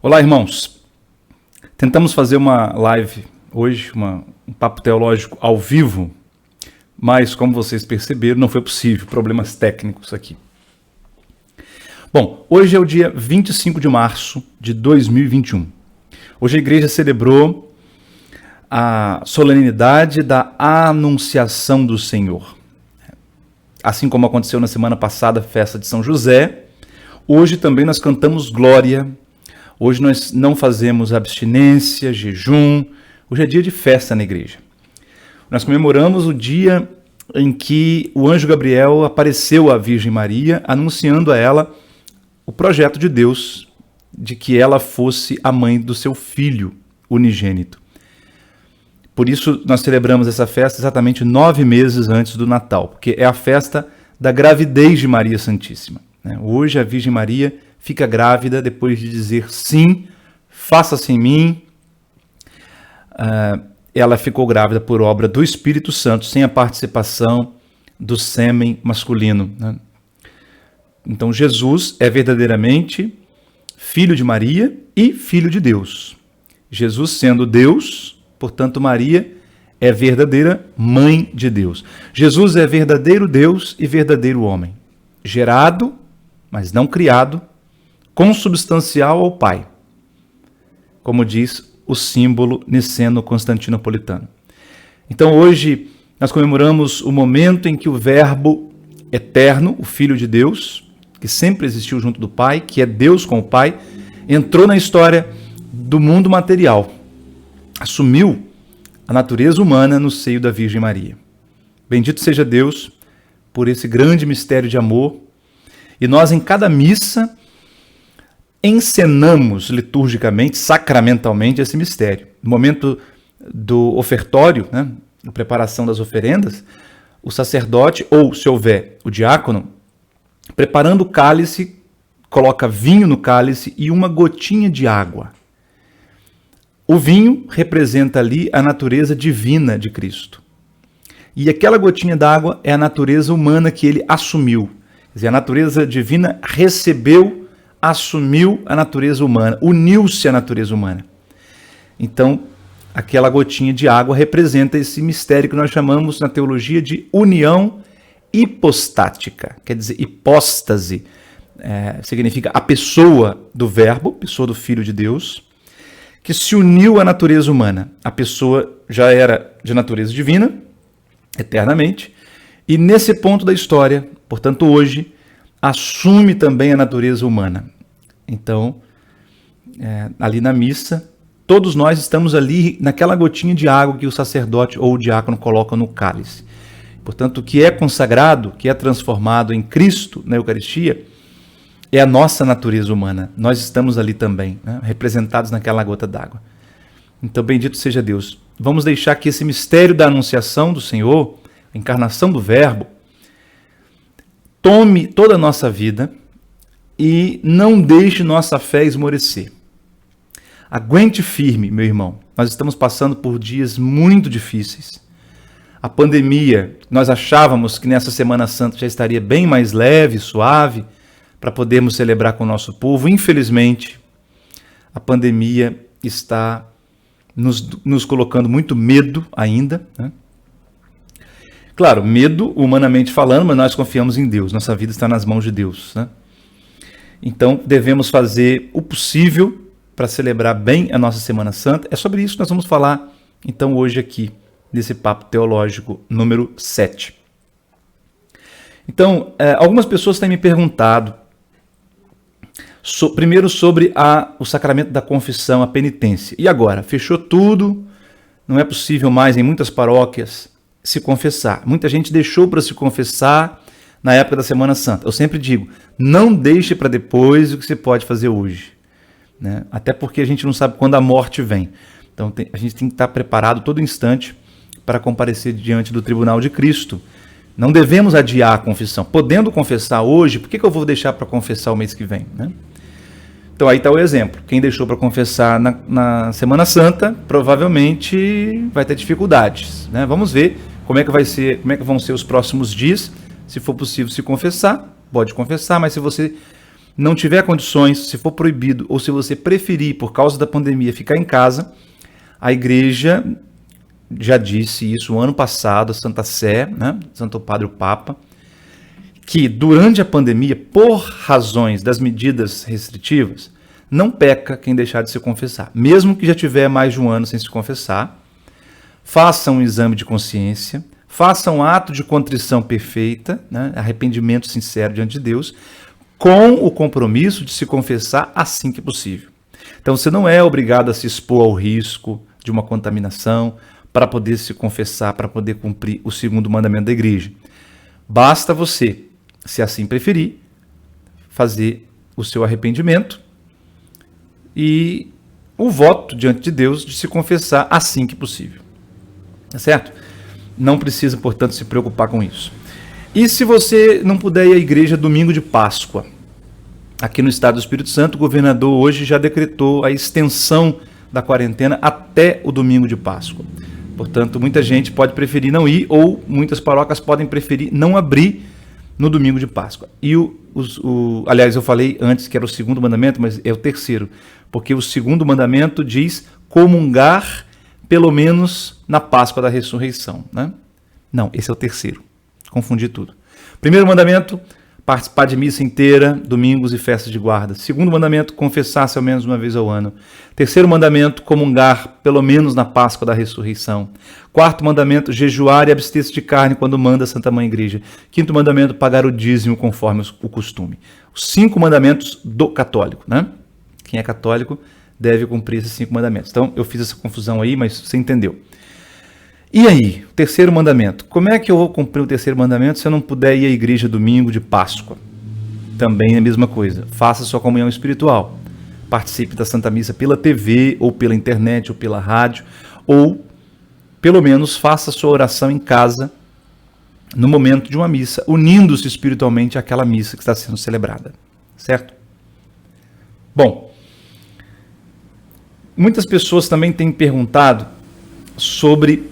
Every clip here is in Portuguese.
Olá, irmãos. Tentamos fazer uma live hoje, um papo teológico ao vivo, mas como vocês perceberam, não foi possível, problemas técnicos aqui. Bom, hoje é o dia 25 de março de 2021. Hoje a igreja celebrou a solenidade da Anunciação do Senhor. Assim como aconteceu na semana passada, a festa de São José, hoje também nós cantamos Glória. Hoje nós não fazemos abstinência, jejum. Hoje é dia de festa na igreja. Nós comemoramos o dia em que o anjo Gabriel apareceu à Virgem Maria, anunciando a ela o projeto de Deus de que ela fosse a mãe do seu filho unigênito. Por isso nós celebramos essa festa exatamente 9 meses antes do Natal, porque é a festa da gravidez de Maria Santíssima. Hoje a Virgem Maria fica grávida depois de dizer sim, faça-se em mim. Ela ficou grávida por obra do Espírito Santo, sem a participação do sêmen masculino. Então Jesus é verdadeiramente filho de Maria e filho de Deus. Jesus sendo Deus, portanto Maria é verdadeira mãe de Deus. Jesus é verdadeiro Deus e verdadeiro homem, gerado, mas não criado, consubstancial ao Pai, como diz o símbolo niceno-constantinopolitano. Então hoje nós comemoramos o momento em que o Verbo eterno, o Filho de Deus, que sempre existiu junto do Pai, que é Deus com o Pai, entrou na história do mundo material, assumiu a natureza humana no seio da Virgem Maria. Bendito seja Deus por esse grande mistério de amor. E nós em cada missa encenamos liturgicamente, sacramentalmente esse mistério. No momento do ofertório, na preparação das oferendas, o sacerdote, ou se houver o diácono, preparando o cálice, coloca vinho no cálice e uma gotinha de água. O vinho representa ali a natureza divina de Cristo. E aquela gotinha d'água é a natureza humana que ele assumiu. Quer dizer, a natureza divina recebeu, assumiu a natureza humana, uniu-se à natureza humana. Então, aquela gotinha de água representa esse mistério que nós chamamos na teologia de união hipostática. Quer dizer, hipóstase significa a pessoa do Verbo, pessoa do Filho de Deus, que se uniu à natureza humana. A pessoa já era de natureza divina, eternamente, e nesse ponto da história, portanto hoje, assume também a natureza humana. Então, ali na missa, todos nós estamos ali naquela gotinha de água que o sacerdote ou o diácono coloca no cálice. Portanto, o que é consagrado, que é transformado em Cristo na Eucaristia, é a nossa natureza humana. Nós estamos ali também, representados naquela gota d'água. Então, bendito seja Deus. Vamos deixar que esse mistério da anunciação do Senhor, a encarnação do Verbo, tome toda a nossa vida e não deixe nossa fé esmorecer. Aguente firme, meu irmão. Nós estamos passando por dias muito difíceis. A pandemia, nós achávamos que nessa Semana Santa já estaria bem mais leve, suave, para podermos celebrar com o nosso povo. Infelizmente, a pandemia está nos colocando muito medo ainda. Claro, medo humanamente falando, mas nós confiamos em Deus. Nossa vida está nas mãos de Deus. Então, devemos fazer o possível para celebrar bem a nossa Semana Santa. É sobre isso que nós vamos falar, então, hoje aqui, nesse Papo Teológico número 7. Então, algumas pessoas têm me perguntado, primeiro sobre o sacramento da confissão, a penitência. E agora? Fechou tudo, não é possível mais em muitas paróquias se confessar. Muita gente deixou para se confessar na época da Semana Santa. Eu sempre digo, não deixe para depois o que você pode fazer hoje. Até porque a gente não sabe quando a morte vem. Então a gente tem que estar preparado todo instante para comparecer diante do tribunal de Cristo. Não devemos adiar a confissão. Podendo confessar hoje, por que eu vou deixar para confessar o mês que vem? Então aí está o exemplo. Quem deixou para confessar na Semana Santa, provavelmente vai ter dificuldades. Vamos ver como é que vão ser os próximos dias. Se for possível se confessar, pode confessar, mas se você não tiver condições, se for proibido, ou se você preferir, por causa da pandemia, ficar em casa, a igreja já disse isso ano passado, a Santa Sé, né, Santo Padre o Papa, que durante a pandemia, por razões das medidas restritivas, não peca quem deixar de se confessar. Mesmo que já tiver mais de um ano sem se confessar, faça um exame de consciência, faça um ato de contrição perfeita, né, arrependimento sincero diante de Deus, com o compromisso de se confessar assim que possível. Então você não é obrigado a se expor ao risco de uma contaminação para poder se confessar, para poder cumprir o segundo mandamento da igreja. Basta você, se assim preferir, fazer o seu arrependimento e o voto diante de Deus de se confessar assim que possível. Tá certo? Não precisa, portanto, se preocupar com isso. E se você não puder ir à igreja domingo de Páscoa? Aqui no estado do Espírito Santo, o governador hoje já decretou a extensão da quarentena até o domingo de Páscoa. Portanto, muita gente pode preferir não ir, ou muitas paróquias podem preferir não abrir no domingo de Páscoa. E aliás, eu falei antes que era o segundo mandamento, mas é o terceiro, porque o segundo mandamento diz comungar pelo menos na Páscoa da ressurreição, né? Não, esse é o terceiro. Confundi tudo. Primeiro mandamento, participar de missa inteira, domingos e festas de guarda. Segundo mandamento, confessar-se ao menos uma vez ao ano. Terceiro mandamento, comungar pelo menos na Páscoa da ressurreição. Quarto mandamento, jejuar e abster-se de carne quando manda a Santa Mãe Igreja. Quinto mandamento, pagar o dízimo conforme o costume. Os 5 mandamentos do católico, né? Quem é católico deve cumprir esses 5 mandamentos. Então, eu fiz essa confusão aí, mas você entendeu. E aí, o terceiro mandamento. Como é que eu vou cumprir o terceiro mandamento se eu não puder ir à igreja domingo de Páscoa? Também é a mesma coisa. Faça sua comunhão espiritual. Participe da Santa Missa pela TV, ou pela internet, ou pela rádio, ou, pelo menos, faça sua oração em casa no momento de uma missa, unindo-se espiritualmente àquela missa que está sendo celebrada. Certo? Bom, muitas pessoas também têm perguntado sobre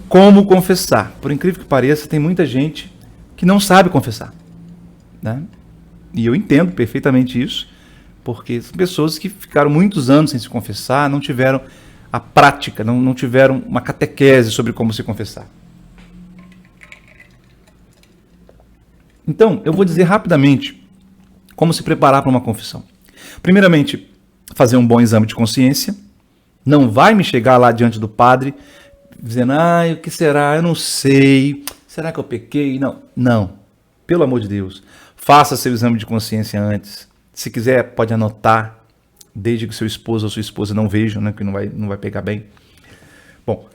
como confessar. Por incrível que pareça, tem muita gente que não sabe confessar, né? E eu entendo perfeitamente isso, porque são pessoas que ficaram muitos anos sem se confessar, não tiveram a prática, não tiveram uma catequese sobre como se confessar. Então, eu vou dizer rapidamente como se preparar para uma confissão. Primeiramente, fazer um bom exame de consciência. Não vai me chegar lá diante do padre dizendo, o que será? Eu não sei. Será que eu pequei? Não. Pelo amor de Deus. Faça seu exame de consciência antes. Se quiser, pode anotar, desde que seu esposo ou sua esposa não vejam, né, que não vai pegar bem. Bom,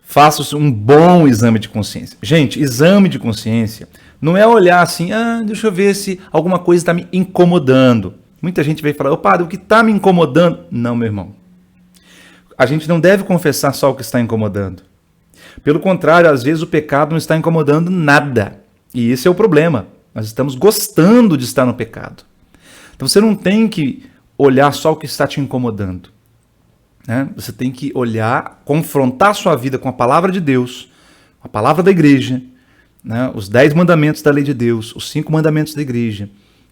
faça um bom exame de consciência. Gente, exame de consciência não é olhar assim, deixa eu ver se alguma coisa está me incomodando. Muita gente vai falar, padre, o que está me incomodando? Não, meu irmão. A gente não deve confessar só o que está incomodando. Pelo contrário, às vezes o pecado não está incomodando nada. E esse é o problema. Nós estamos gostando de estar no pecado. Então você não tem que olhar só o que está te incomodando, né? Você tem que olhar, confrontar sua vida com a palavra de Deus, a palavra da igreja, né? Os 10 mandamentos da lei de Deus, os 5 mandamentos da igreja,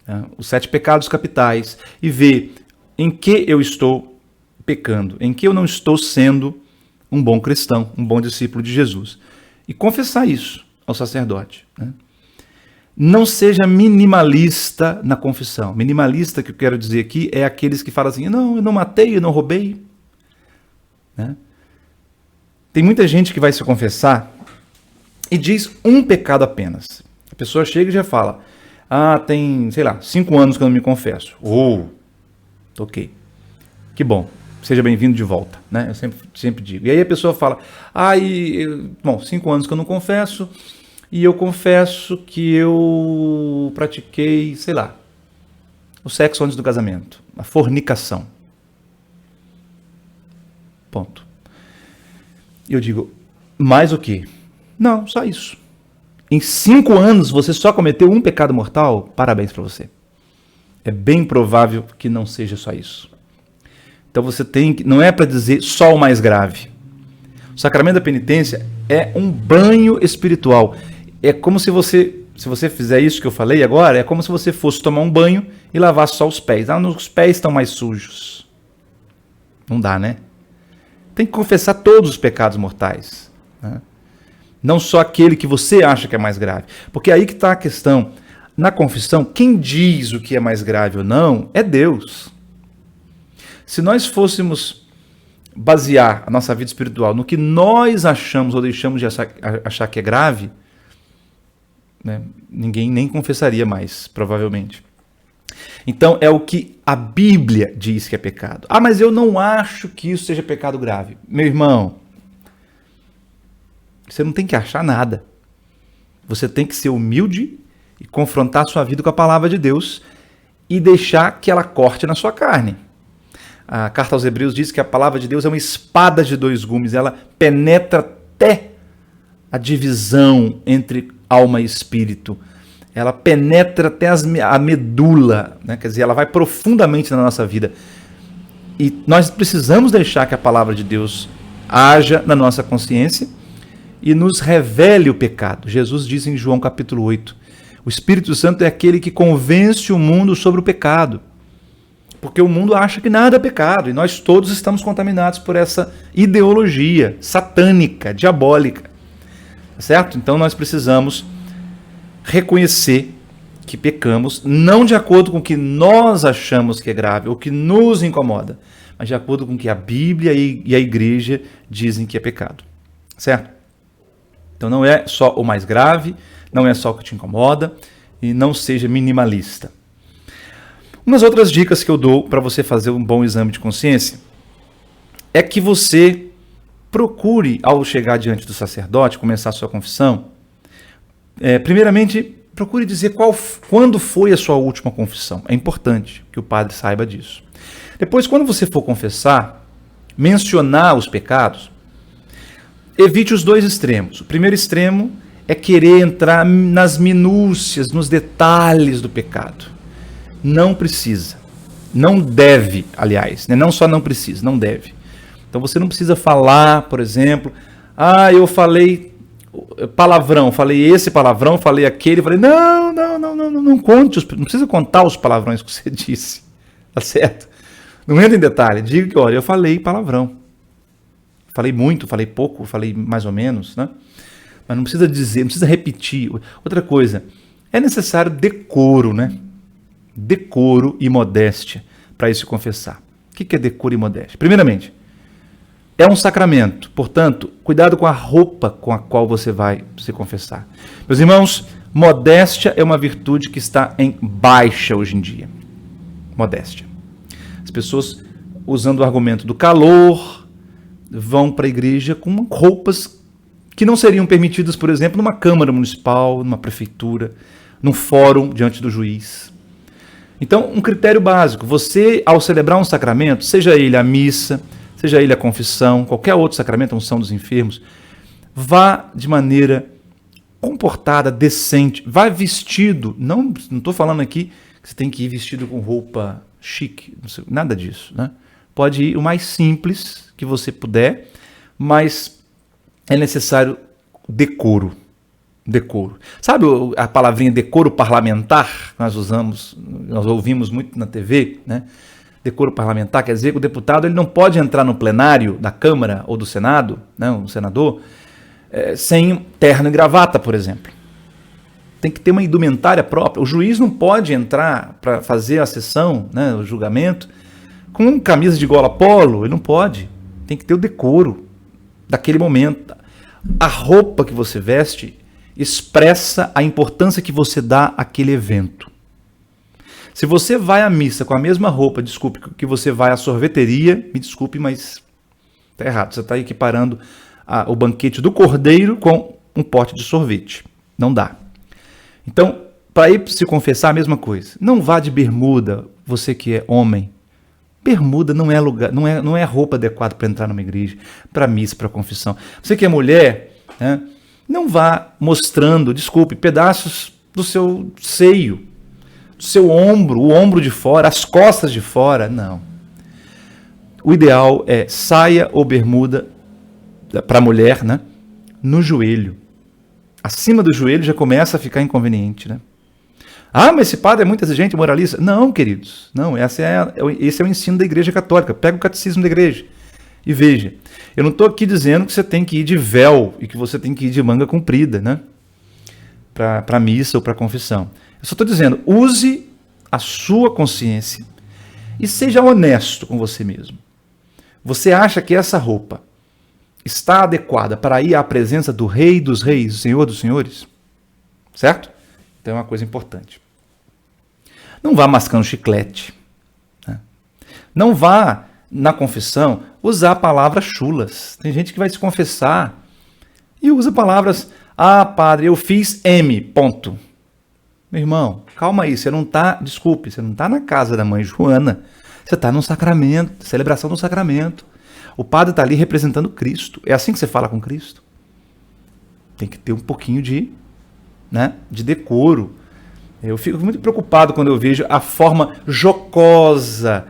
né? Os 7 pecados capitais, e ver em que eu estou pecando, em que eu não estou sendo um bom cristão, um bom discípulo de Jesus. E confessar isso ao sacerdote, né? Não seja minimalista na confissão. Minimalista, que eu quero dizer aqui, é aqueles que falam assim, não, eu não matei, eu não roubei, né? Tem muita gente que vai se confessar e diz um pecado apenas. A pessoa chega e já fala, tem, 5 anos que eu não me confesso. Ok. Que bom. Seja bem-vindo de volta, né? Eu sempre digo. E aí a pessoa fala, 5 anos que eu não confesso, e eu confesso que eu pratiquei, o sexo antes do casamento, a fornicação. Ponto. E eu digo, mais o quê? Não, só isso. Em 5 anos você só cometeu um pecado mortal? Parabéns para você. É bem provável que não seja só isso. Então você não é para dizer só o mais grave. O sacramento da penitência é um banho espiritual. É como se você Se você fizer isso que eu falei agora, é como se você fosse tomar um banho e lavar só os pés. Os pés estão mais sujos. Não dá, né? Tem que confessar todos os pecados mortais, né? Não só aquele que você acha que é mais grave. Porque aí que está a questão. Na confissão, quem diz o que é mais grave ou não é Deus. Se nós fôssemos basear a nossa vida espiritual no que nós achamos ou deixamos de achar que é grave, né, ninguém nem confessaria mais, provavelmente. Então, é o que a Bíblia diz que é pecado. Ah, mas eu não acho que isso seja pecado grave. Meu irmão, você não tem que achar nada. Você tem que ser humilde e confrontar a sua vida com a palavra de Deus e deixar que ela corte na sua carne. A carta aos Hebreus diz que a palavra de Deus é uma espada de dois gumes. Ela penetra até a divisão entre alma e espírito. Ela penetra até a medula, né? Quer dizer, ela vai profundamente na nossa vida. E nós precisamos deixar que a palavra de Deus haja na nossa consciência e nos revele o pecado. Jesus diz em João capítulo 8, o Espírito Santo é aquele que convence o mundo sobre o pecado. Porque o mundo acha que nada é pecado, e nós todos estamos contaminados por essa ideologia satânica, diabólica. Certo? Então nós precisamos reconhecer que pecamos, não de acordo com o que nós achamos que é grave, ou que nos incomoda, mas de acordo com o que a Bíblia e a igreja dizem que é pecado. Certo? Então não é só o mais grave, não é só o que te incomoda, e não seja minimalista. Umas outras dicas que eu dou para você fazer um bom exame de consciência é que você procure, ao chegar diante do sacerdote, começar a sua confissão, primeiramente, procure dizer quando foi a sua última confissão. É importante que o padre saiba disso. Depois, quando você for confessar, mencionar os pecados, evite os dois extremos. O primeiro extremo é querer entrar nas minúcias, nos detalhes do pecado. Não precisa. Não deve, aliás. Né? Não só não precisa, não deve. Então você não precisa falar, por exemplo, eu falei palavrão, falei esse palavrão, falei aquele, falei, não conte, não precisa contar os palavrões que você disse, tá certo? Não entra em detalhe, diga que, olha, eu falei palavrão. Falei muito, falei pouco, falei mais ou menos, né? Mas não precisa dizer, não precisa repetir. Outra coisa, é necessário decoro, né? Decoro e modéstia para isso confessar. O que é decoro e modéstia? Primeiramente, é um sacramento, portanto, cuidado com a roupa com a qual você vai se confessar. Meus irmãos, modéstia é uma virtude que está em baixa hoje em dia. Modéstia. As pessoas, usando o argumento do calor, vão para a igreja com roupas que não seriam permitidas, por exemplo, numa Câmara Municipal, numa prefeitura, num fórum diante do juiz. Então, um critério básico, você, ao celebrar um sacramento, seja ele a missa, seja ele a confissão, qualquer outro sacramento, a unção dos enfermos, vá de maneira comportada, decente, vá vestido, não estou falando aqui que você tem que ir vestido com roupa chique, nada disso, né? Pode ir o mais simples que você puder, mas é necessário decoro. Decoro. Sabe a palavrinha decoro parlamentar que nós ouvimos muito na TV, né? Decoro parlamentar quer dizer que o deputado ele não pode entrar no plenário da Câmara ou do Senado, né, o senador, sem terno e gravata, por exemplo. Tem que ter uma indumentária própria. O juiz não pode entrar para fazer a sessão, né, o julgamento, com camisa de gola polo, ele não pode. Tem que ter o decoro daquele momento. A roupa que você veste expressa a importância que você dá àquele evento. Se você vai à missa com a mesma roupa, desculpe, que você vai à sorveteria, me desculpe, mas está errado. Você está equiparando o banquete do cordeiro com um pote de sorvete. Não dá. Então, para ir se confessar, a mesma coisa. Não vá de bermuda, você que é homem. Bermuda não é lugar, não é roupa adequada para entrar numa igreja, para missa, para confissão. Você que é mulher, né, não vá mostrando, desculpe, pedaços do seu seio, do seu ombro, o ombro de fora, as costas de fora, não. O ideal é saia ou bermuda para a mulher, né, no joelho. acima do joelho já começa a ficar inconveniente, né? Ah, mas esse padre é muito exigente, moralista. Não, queridos, não, esse é o ensino da Igreja Católica. Pega o catecismo da igreja e veja. Eu não estou aqui dizendo que você tem que ir de véu e que você tem que ir de manga comprida, né? Para a missa ou para a confissão. Eu só estou dizendo, use a sua consciência e seja honesto com você mesmo. Você acha que essa roupa está adequada para ir à presença do Rei dos Reis, do Senhor dos Senhores? Certo? Então é uma coisa importante. Não vá mascando chiclete. Né? Não vá, na confissão, usar palavras chulas. Tem gente que vai se confessar e usa palavras, ah, padre, eu fiz M, ponto. Meu irmão, calma aí, você não está na casa da mãe Joana, você está num sacramento, celebração do sacramento. O padre está ali representando Cristo. É assim que você fala com Cristo? Tem que ter um pouquinho de decoro. Eu fico muito preocupado quando eu vejo a forma jocosa,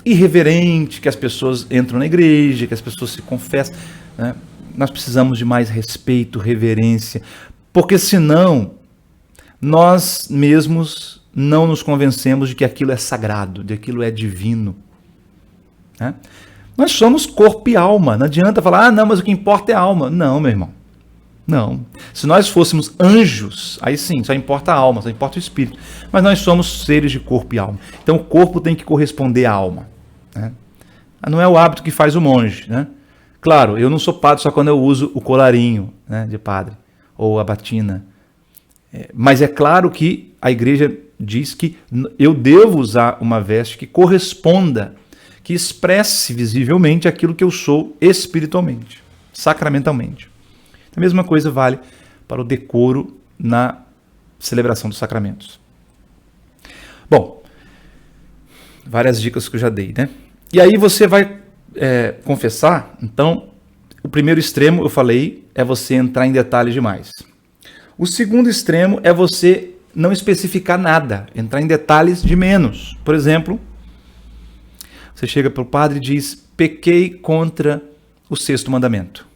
irreverente que as pessoas entram na igreja, que as pessoas se confessam. Né? Nós precisamos de mais respeito, reverência, porque senão nós mesmos não nos convencemos de que aquilo é sagrado, de que aquilo é divino. Né? Nós somos corpo e alma. Não adianta falar, não, mas o que importa é a alma. Não, meu irmão. Não. Se nós fôssemos anjos, aí sim, só importa a alma, só importa o espírito. Mas nós somos seres de corpo e alma. Então o corpo tem que corresponder à alma. Né? Não é o hábito que faz o monge. Né? Claro, eu não sou padre só quando eu uso o colarinho, né, de padre, ou a batina. Mas é claro que a igreja diz que eu devo usar uma veste que corresponda, que expresse visivelmente aquilo que eu sou espiritualmente, sacramentalmente. A mesma coisa vale para o decoro na celebração dos sacramentos. Bom, várias dicas que eu já dei, né? E aí você vai confessar, então, o primeiro extremo, eu falei, é você entrar em detalhes demais. O segundo extremo é você não especificar nada, entrar em detalhes de menos. Por exemplo, você chega para o padre e diz, pequei contra o 6º mandamento.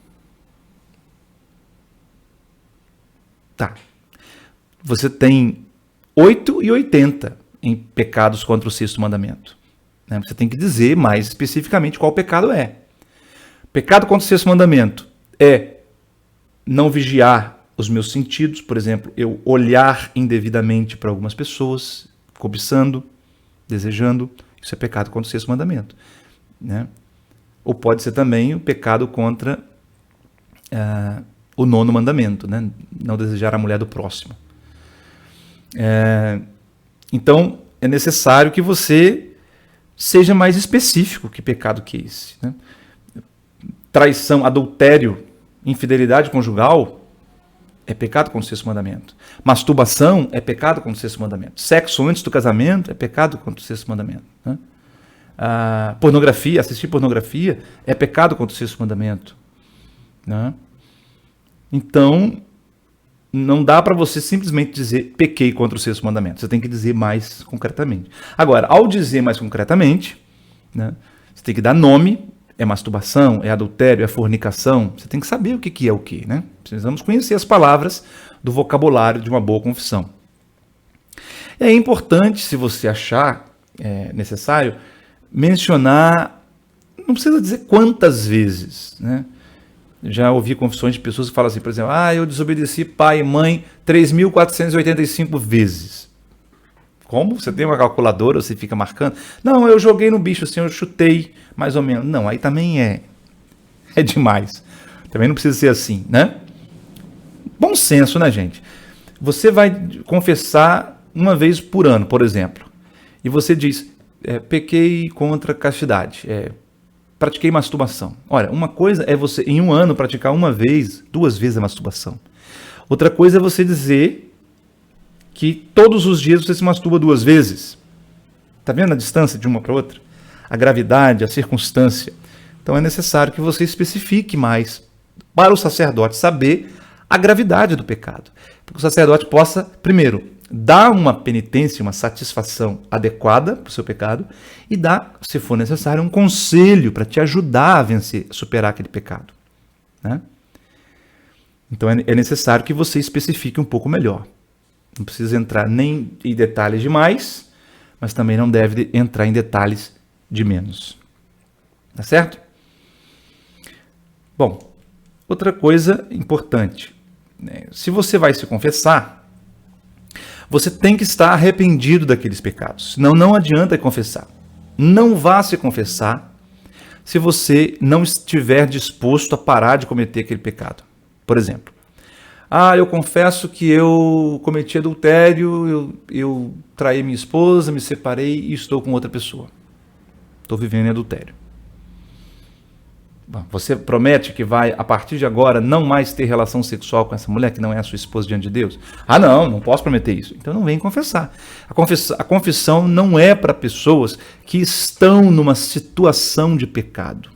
Tá. Você tem 8 e 80 em pecados contra o 6º mandamento. Né? Você tem que dizer mais especificamente qual pecado é. Pecado contra o 6º mandamento é não vigiar os meus sentidos, por exemplo, eu olhar indevidamente para algumas pessoas, cobiçando, desejando, isso é pecado contra o 6º mandamento. Né? Ou pode ser também o pecado contra o 9º mandamento, né? Não desejar a mulher do próximo. Então, é necessário que você seja mais específico que pecado que esse. Né? Traição, adultério, infidelidade conjugal é pecado contra o 6º mandamento. Masturbação é pecado contra o 6º mandamento. Sexo antes do casamento é pecado contra o 6º mandamento. Né? Pornografia, assistir pornografia é pecado contra o 6º mandamento. Né? Então, não dá para você simplesmente dizer pequei contra o 6º mandamento. Você tem que dizer mais concretamente. Agora, ao dizer mais concretamente, né, você tem que dar nome. É masturbação, é adultério, é fornicação. Você tem que saber o que é o que, né? Precisamos conhecer as palavras do vocabulário de uma boa confissão. É importante, se você achar necessário, mencionar, não precisa dizer quantas vezes, né? Já ouvi confissões de pessoas que falam assim, por exemplo, eu desobedeci pai e mãe 3.485 vezes. Como? Você tem uma calculadora, você fica marcando? Não, eu joguei no bicho assim, eu chutei, mais ou menos. Não, aí também é demais. Também não precisa ser assim, né? Bom senso, né, gente? Você vai confessar uma vez por ano, por exemplo, e você diz, pequei contra a castidade, pratiquei masturbação. Olha, uma coisa é você, em um ano, praticar uma vez, 2 vezes a masturbação. Outra coisa é você dizer que todos os dias você se masturba 2 vezes. Está vendo a distância de uma para outra? A gravidade, a circunstância. Então é necessário que você especifique mais para o sacerdote saber a gravidade do pecado. Para que o sacerdote possa, primeiro, dar uma penitência, uma satisfação adequada para o seu pecado e dar, se for necessário, um conselho para te ajudar a vencer, a superar aquele pecado. Né? Então é necessário que você especifique um pouco melhor. Não precisa entrar nem em detalhes demais, mas também não deve entrar em detalhes de menos. Tá certo? Bom, outra coisa importante, né? Se você vai se confessar, você tem que estar arrependido daqueles pecados. Senão não adianta confessar. Não vá se confessar se você não estiver disposto a parar de cometer aquele pecado. Por exemplo, eu confesso que eu cometi adultério, eu traí minha esposa, me separei e estou com outra pessoa. Estou vivendo em adultério. Você promete que vai, a partir de agora, não mais ter relação sexual com essa mulher que não é a sua esposa diante de Deus? Não posso prometer isso. Então não vem confessar. A confissão não é para pessoas que estão numa situação de pecado.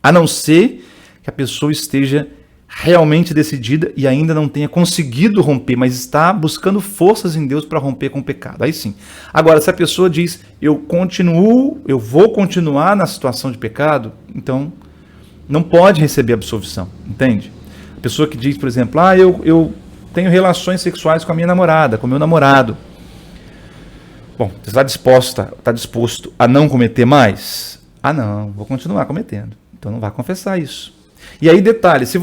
A não ser que a pessoa esteja realmente decidida e ainda não tenha conseguido romper, mas está buscando forças em Deus para romper com o pecado. Aí sim. Agora, se a pessoa diz, eu vou continuar na situação de pecado, então não pode receber absolvição, entende? A pessoa que diz, por exemplo, eu tenho relações sexuais com a minha namorada, com o meu namorado. Bom, você está disposto a não cometer mais? Não, vou continuar cometendo. Então não vai confessar isso. E aí, detalhe, se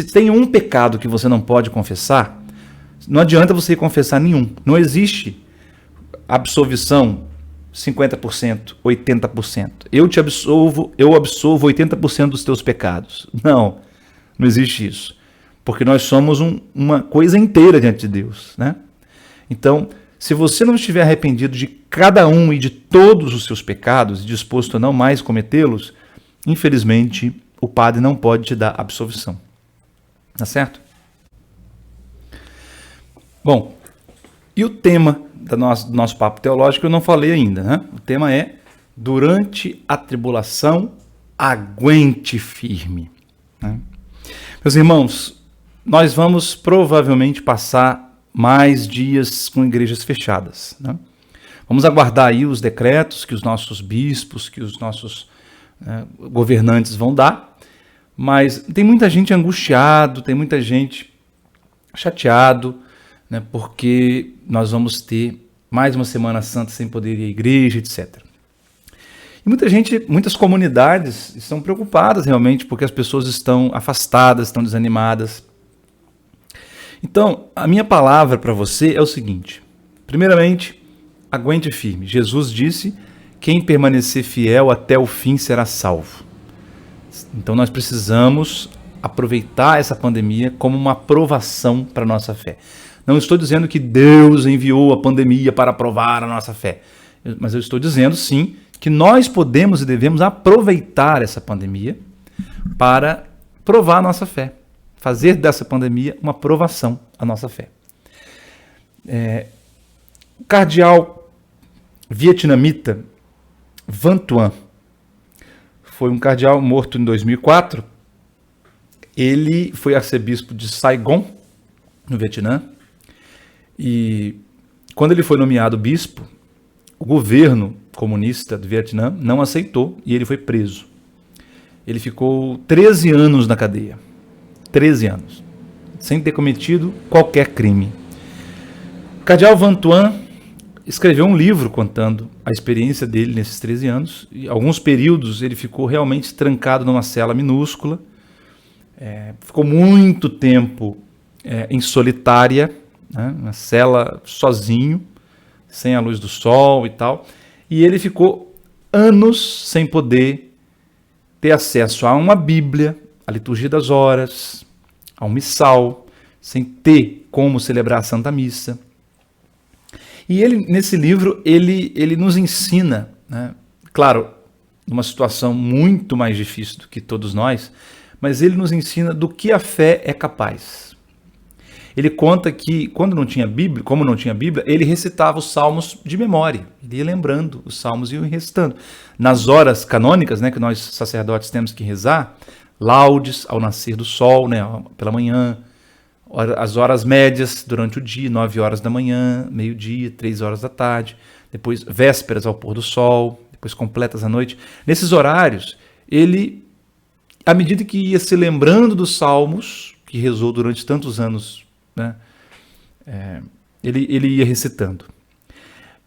tem um pecado que você não pode confessar, não adianta você confessar nenhum. Não existe absolvição 50%, 80%. Eu absolvo 80% dos teus pecados. Não existe isso. Porque nós somos uma coisa inteira diante de Deus, né? Então, se você não estiver arrependido de cada um e de todos os seus pecados, disposto a não mais cometê-los, infelizmente, o padre não pode te dar absolvição. Tá certo? Bom, e o tema do nosso papo teológico eu não falei ainda, né? O tema é: durante a tribulação, aguente firme. Né? Meus irmãos, nós vamos provavelmente passar mais dias com igrejas fechadas. Né? Vamos aguardar aí os decretos que os nossos bispos, que os nossos governantes vão dar, mas tem muita gente angustiado, tem muita gente chateado, né, porque nós vamos ter mais uma Semana Santa sem poder ir à igreja, etc. E muitas comunidades estão preocupadas realmente porque as pessoas estão afastadas, estão desanimadas. Então, a minha palavra para você é o seguinte: primeiramente, aguente firme. Jesus disse: quem permanecer fiel até o fim será salvo. Então nós precisamos aproveitar essa pandemia como uma provação para a nossa fé. Não estou dizendo que Deus enviou a pandemia para provar a nossa fé, mas eu estou dizendo sim que nós podemos e devemos aproveitar essa pandemia para provar a nossa fé, fazer dessa pandemia uma provação à nossa fé. O cardeal vietnamita Van Thuan foi um cardeal morto em 2004. Ele foi arcebispo de Saigon, no Vietnã, e quando ele foi nomeado bispo, o governo comunista do Vietnã não aceitou e ele foi preso. Ele ficou 13 anos na cadeia. 13 anos. Sem ter cometido qualquer crime. O cardeal Van Thuan escreveu um livro contando a experiência dele nesses 13 anos. E alguns períodos ele ficou realmente trancado numa cela minúscula. Ficou muito tempo em solitária, né, uma cela sozinho, sem a luz do sol e tal. E ele ficou anos sem poder ter acesso a uma Bíblia, a liturgia das horas, a um missal, sem ter como celebrar a Santa Missa. E ele, nesse livro, ele nos ensina, né, claro, numa situação muito mais difícil do que todos nós, mas ele nos ensina do que a fé é capaz. Ele conta que, como não tinha Bíblia, ele recitava os salmos de memória. Ele ia lembrando os salmos e ia recitando. Nas horas canônicas, né, que nós sacerdotes temos que rezar, laudes ao nascer do sol, né, pela manhã, as horas médias durante o dia, 9 horas da manhã, meio-dia, 3 horas da tarde, depois vésperas ao pôr do sol, depois completas à noite. Nesses horários, ele à medida que ia se lembrando dos salmos, que rezou durante tantos anos, né, ele ia recitando.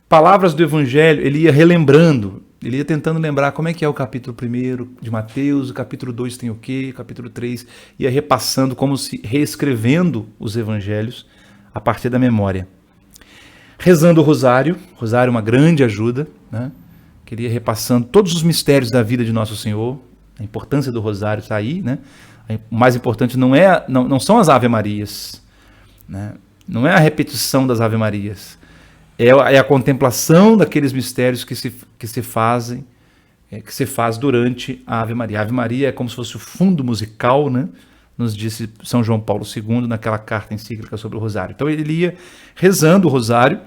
Palavras do Evangelho, ele ia relembrando, ele ia tentando lembrar como é que é o capítulo 1 de Mateus, o capítulo 2 tem o quê, o capítulo 3, ia repassando, como se reescrevendo os Evangelhos a partir da memória. Rezando o rosário é uma grande ajuda, né? Que ele ia repassando todos os mistérios da vida de Nosso Senhor, a importância do rosário está aí, né? O mais importante não são as Ave-Marias, né? Não é a repetição das Ave-Marias, é a contemplação daqueles mistérios que se faz durante a Ave Maria. A Ave Maria é como se fosse o fundo musical, né? Nos disse São João Paulo II naquela carta encíclica sobre o rosário. Então ele ia rezando o rosário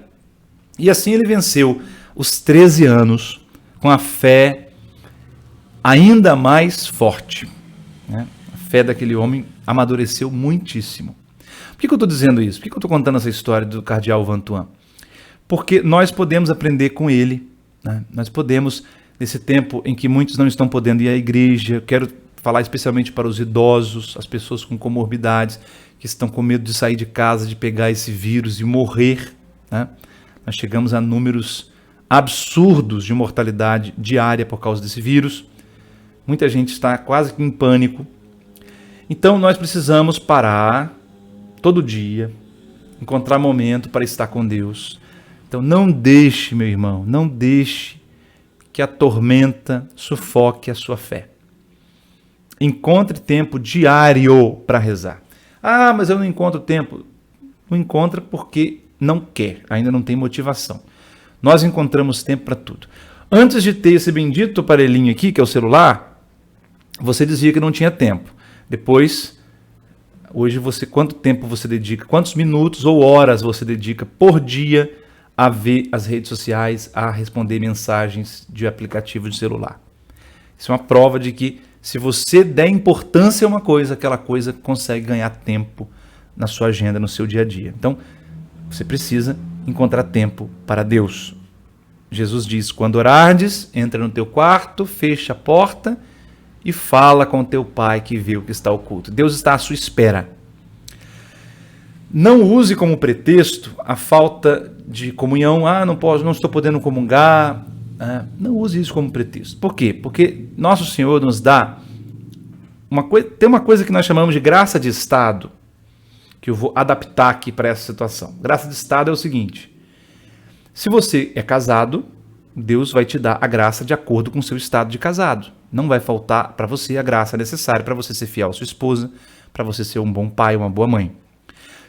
e assim ele venceu os 13 anos com a fé ainda mais forte, né? A fé daquele homem amadureceu muitíssimo. Por que eu estou dizendo isso? Por que eu estou contando essa história do cardeal Vantuan? Porque nós podemos aprender com ele, né? Nós podemos, nesse tempo em que muitos não estão podendo ir à igreja, quero falar especialmente para os idosos, as pessoas com comorbidades, que estão com medo de sair de casa, de pegar esse vírus e morrer, né? Nós chegamos a números absurdos de mortalidade diária por causa desse vírus. Muita gente está quase que em pânico. Então nós precisamos parar todo dia, encontrar momento para estar com Deus. Então não deixe, meu irmão, não deixe que a tormenta sufoque a sua fé. Encontre tempo diário para rezar. Ah, mas eu não encontro tempo. Não encontra porque não quer, ainda não tem motivação. Nós encontramos tempo para tudo. Antes de ter esse bendito aparelhinho aqui, que é o celular, você dizia que não tinha tempo. Depois, hoje quanto tempo você dedica, quantos minutos ou horas você dedica por dia a ver as redes sociais, a responder mensagens de aplicativo de celular. Isso é uma prova de que se você der importância a uma coisa, aquela coisa consegue ganhar tempo na sua agenda, no seu dia a dia. Então, você precisa encontrar tempo para Deus. Jesus diz, quando orardes, entra no teu quarto, fecha a porta e fala com teu pai que vê o que está oculto. Deus está à sua espera. Não use como pretexto a falta de comunhão. Não estou podendo comungar. Não use isso como pretexto. Por quê? Porque Nosso Senhor nos dá tem uma coisa que nós chamamos de graça de estado, que eu vou adaptar aqui para essa situação. Graça de estado é o seguinte: se você é casado, Deus vai te dar a graça de acordo com o seu estado de casado. Não vai faltar para você a graça necessária para você ser fiel à sua esposa, para você ser um bom pai, uma boa mãe.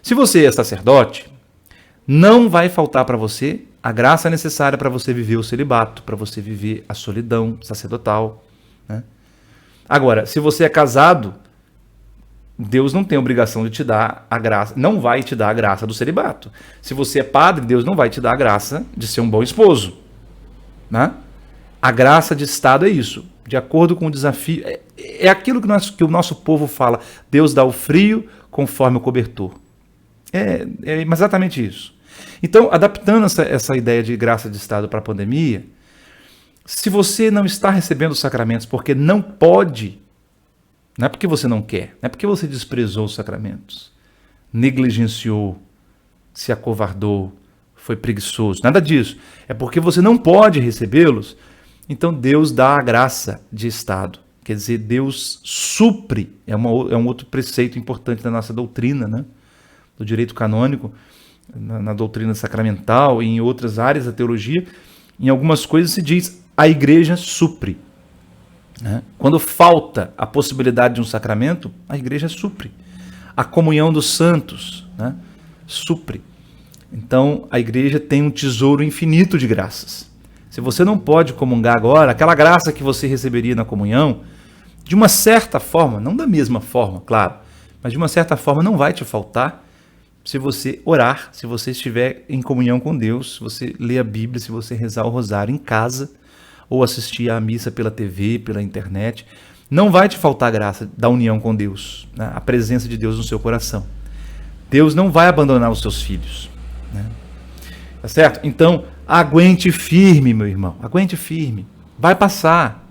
Se você é sacerdote, não vai faltar para você a graça necessária para você viver o celibato, para você viver a solidão sacerdotal, né? Agora, se você é casado, Deus não tem obrigação de te dar a graça, não vai te dar a graça do celibato. Se você é padre, Deus não vai te dar a graça de ser um bom esposo, né? A graça de estado é isso, de acordo com o desafio. É aquilo que o nosso povo fala, Deus dá o frio conforme o cobertor. É exatamente isso. Então, adaptando essa ideia de graça de estado para a pandemia, se você não está recebendo os sacramentos porque não pode, não é porque você não quer, não é porque você desprezou os sacramentos, negligenciou, se acovardou, foi preguiçoso, nada disso. É porque você não pode recebê-los, então Deus dá a graça de estado. Quer dizer, Deus supre, é um outro preceito importante da nossa doutrina, né? Do direito canônico, na doutrina sacramental e em outras áreas da teologia, em algumas coisas se diz a igreja supre, né? Quando falta a possibilidade de um sacramento, a igreja supre. A comunhão dos santos, né? Supre. Então a igreja tem um tesouro infinito de graças. Se você não pode comungar agora, aquela graça que você receberia na comunhão, de uma certa forma, não da mesma forma, claro, mas de uma certa forma não vai te faltar se você orar, se você estiver em comunhão com Deus, se você ler a Bíblia, se você rezar o rosário em casa, ou assistir à missa pela TV, pela internet, não vai te faltar a graça da união com Deus, né? A presença de Deus no seu coração. Deus não vai abandonar os seus filhos, né? Tá certo? Então, aguente firme, meu irmão, aguente firme, vai passar.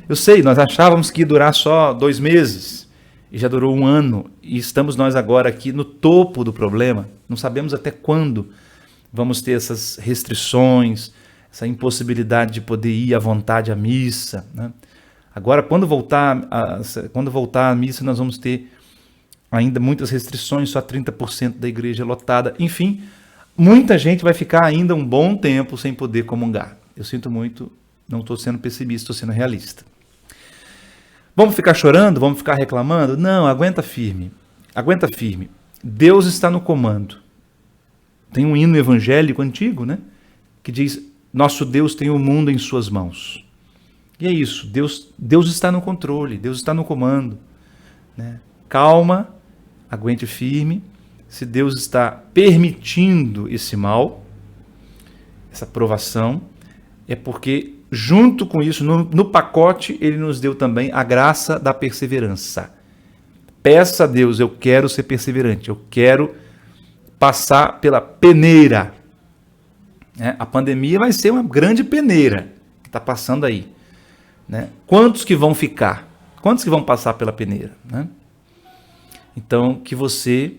Eu sei, nós achávamos que ia durar só 2 meses, e já durou 1 ano, e estamos nós agora aqui no topo do problema. Não sabemos até quando vamos ter essas restrições, essa impossibilidade de poder ir à vontade à missa, né? Agora, quando voltar à missa, nós vamos ter ainda muitas restrições, só 30% da igreja lotada. Enfim, muita gente vai ficar ainda um bom tempo sem poder comungar. Eu sinto muito, não estou sendo pessimista, estou sendo realista. Vamos ficar chorando? Vamos ficar reclamando? Não, aguenta firme. Aguenta firme. Deus está no comando. Tem um hino evangélico antigo, né? Que diz, nosso Deus tem o mundo em suas mãos. E é isso, Deus está no controle, Deus está no comando, né? Calma, aguente firme. Se Deus está permitindo esse mal, essa provação, é porque junto com isso, no pacote, Ele nos deu também a graça da perseverança. Peça a Deus, eu quero ser perseverante, eu quero passar pela peneira. A pandemia vai ser uma grande peneira que está passando aí. Né? Quantos que vão ficar? Quantos que vão passar pela peneira? Né? Então, que você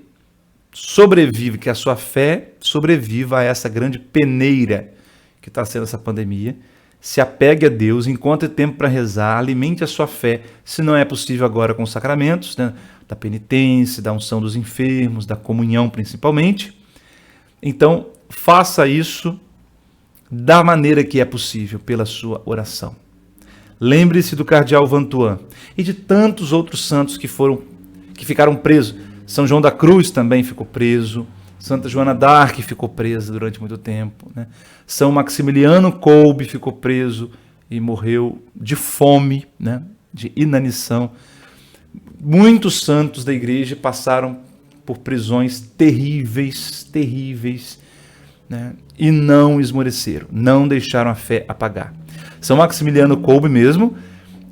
sobreviva, que a sua fé sobreviva a essa grande peneira que está sendo essa pandemia. Se apegue a Deus, encontre tempo para rezar, alimente a sua fé, se não é possível agora com os sacramentos, né? Da penitência, da unção dos enfermos, da comunhão principalmente. Então, faça isso da maneira que é possível, pela sua oração. Lembre-se do cardeal Vantuan e de tantos outros santos que ficaram presos. São João da Cruz também ficou preso. Santa Joana d'Arc ficou presa durante muito tempo, né? São Maximiliano Kolbe ficou preso e morreu de fome, né? De inanição. Muitos santos da igreja passaram por prisões terríveis, terríveis, né? E não esmoreceram, não deixaram a fé apagar. São Maximiliano Kolbe mesmo,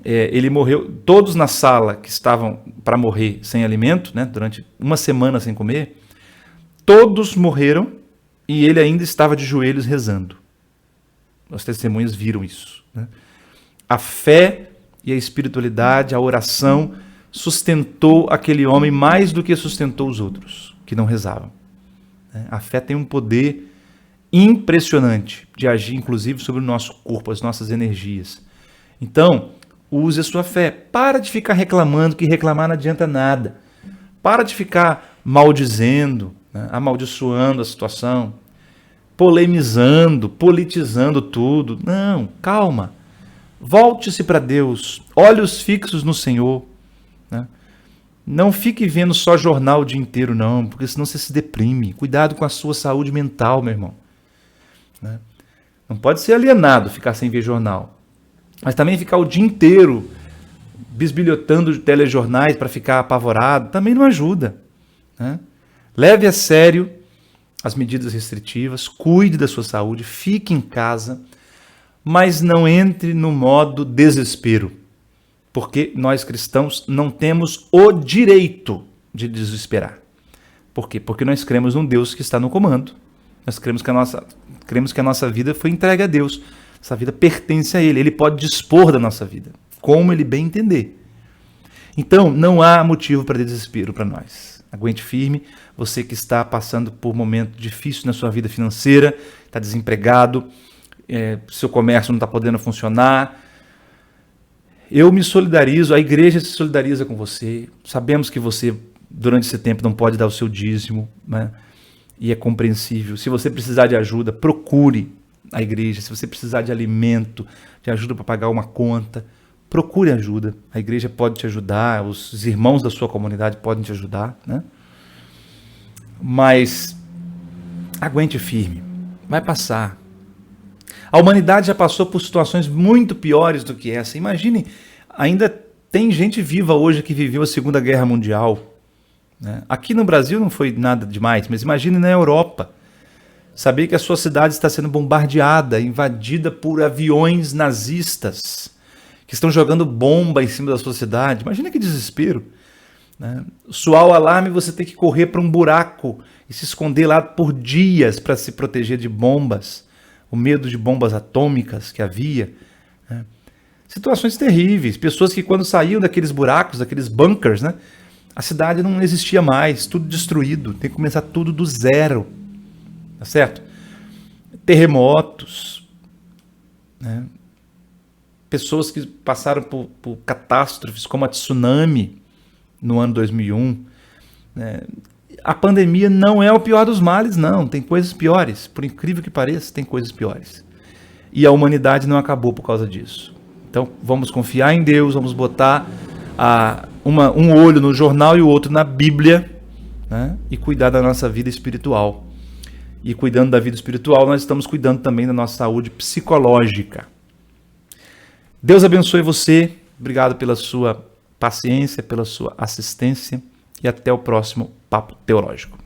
ele morreu, todos na sala que estavam para morrer sem alimento, né, durante 1 semana sem comer, todos morreram e ele ainda estava de joelhos rezando. As testemunhas viram isso, né? A fé e a espiritualidade, a oração, sustentou aquele homem mais do que sustentou os outros, que não rezavam. A fé tem um poder impressionante de agir, inclusive, sobre o nosso corpo, as nossas energias. Então, use a sua fé. Para de ficar reclamando, que reclamar não adianta nada. Para de ficar maldizendo, né, amaldiçoando a situação, polemizando, politizando tudo. Não, calma. Volte-se para Deus. Olhos fixos no Senhor. Né? Não fique vendo só jornal o dia inteiro, não, porque senão você se deprime. Cuidado com a sua saúde mental, meu irmão. Né? Não pode ser alienado ficar sem ver jornal, mas também ficar o dia inteiro bisbilhotando de telejornais para ficar apavorado também não ajuda, né? Leve a sério as medidas restritivas, cuide da sua saúde, fique em casa, mas não entre no modo desespero, porque nós cristãos não temos o direito de desesperar. Por quê? Porque nós cremos num Deus que está no comando. Nós cremos que a nossa vida foi entregue a Deus. Essa vida pertence a Ele. Ele pode dispor da nossa vida, como Ele bem entender. Então, não há motivo para desespero para nós. Aguente firme. Você que está passando por um momento difícil na sua vida financeira, está desempregado, seu comércio não está podendo funcionar. Eu me solidarizo, a igreja se solidariza com você. Sabemos que você, durante esse tempo, não pode dar o seu dízimo, né? E é compreensível. Se você precisar de ajuda, procure a igreja. Se você precisar de alimento, de ajuda para pagar uma conta, procure ajuda. A igreja pode te ajudar, os irmãos da sua comunidade podem te ajudar, né? Mas aguente firme, vai passar. A humanidade já passou por situações muito piores do que essa. Imagine, ainda tem gente viva hoje que viveu a Segunda Guerra Mundial. Aqui no Brasil não foi nada demais, mas imagine na Europa, saber que a sua cidade está sendo bombardeada, invadida por aviões nazistas, que estão jogando bomba em cima da sua cidade. Imagina que desespero, né? Soar o alarme, você tem que correr para um buraco e se esconder lá por dias para se proteger de bombas, o medo de bombas atômicas que havia, né? Situações terríveis, pessoas que quando saíam daqueles buracos, daqueles bunkers, né, a cidade não existia mais, tudo destruído, tem que começar tudo do zero, tá certo? Terremotos, né? Pessoas que passaram por catástrofes como a tsunami no ano 2001, né? A pandemia não é o pior dos males, não, tem coisas piores, por incrível que pareça, tem coisas piores. E a humanidade não acabou por causa disso. Então vamos confiar em Deus, vamos botar um olho no jornal e o outro na Bíblia, né? E cuidar da nossa vida espiritual. E cuidando da vida espiritual, nós estamos cuidando também da nossa saúde psicológica. Deus abençoe você. Obrigado pela sua paciência, pela sua assistência. E até o próximo Papo Teológico.